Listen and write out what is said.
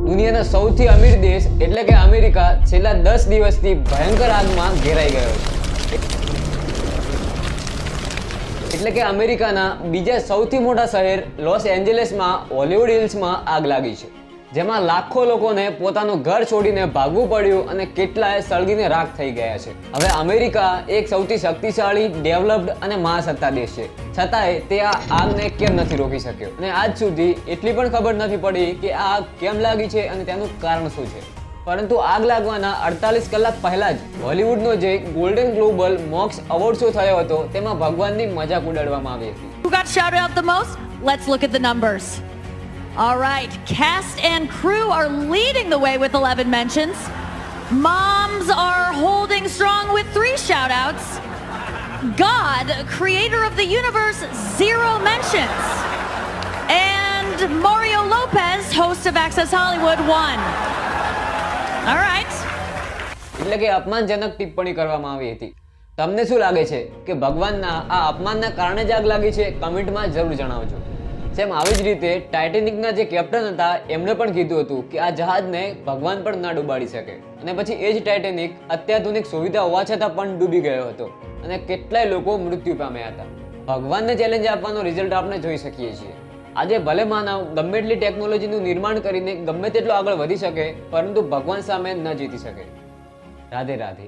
દુનિયાના સૌથી અમીર દેશ એટલે કે અમેરિકા છેલ્લા 10 દિવસથી ભયંકર આગમાં ઘેરાઈ ગયો છે। એટલે કે અમેરિકાના બીજા સૌથી મોટા શહેર લોસ એન્જલસમાં હોલિવૂડ હિલ્સમાં આગ લાગી છે, જેમાં લાખો લોકોને પોતાનું ઘર છોડીને ભાગવું પડ્યું અને કેટલાય સળગીને રાખ થઈ ગયા છે। હવે અમેરિકા એક સૌથી શક્તિશાળી, ડેવલપ્ડ અને મહાસત્તા દેશ છે, છતાંય તે આ આગને કેમ નથી રોકી શક્યો અને આજ સુધી એટલી પણ ખબર નથી પડી કે આ આગ કેમ લાગી છે અને તેનું કારણ શું છે। પરંતુ આગ લાગવાના 48 કલાક પહેલા જ હોલિવૂડનો જે ગોલ્ડન ગ્લોબલ મોક્સ અવોર્ડ શો થયો હતો તેમાં ભગવાનની મજાક ઉડાડવામાં આવી હતી। Who got shouted out the most? Let's look at the numbers. All right, cast and crew are leading the way with 11 mentions. Moms are holding strong with 3 shout-outs. God, creator of the universe, 0 mentions. And Mario Lopez, host of Access Hollywood, 1. All right. એટલે કે અપમાનજનક ટિપ્પણી કરવામાં આવી હતી। તમને શું લાગે છે કે ભગવાનના આ અપમાનના કારણે જ આગ લાગી છે? કમેન્ટમાં જરૂર જણાવજો। સેમ આવી જ રીતે ટાઇટેનિકના જે કેપ્ટન હતા એમણે પણ કીધું હતું કે આ જહાજને ભગવાન પણ ના ડૂબાડી શકે, અને પછી એ જ ટાઇટેનિક અત્યાધુનિક સુવિધા હોવા છતાં પણ ડૂબી ગયો હતો અને કેટલાય લોકો મૃત્યુ પામ્યા હતા। ભગવાનને ચેલેન્જ આપવાનો રિઝલ્ટ આપણે જોઈ શકીએ છીએ। આજે ભલે માનવ ગમે એટલી ટેકનોલોજીનું નિર્માણ કરીને ગમે તેટલો આગળ વધી શકે, પરંતુ ભગવાન સામે ન જીતી શકે। રાધે રાધે।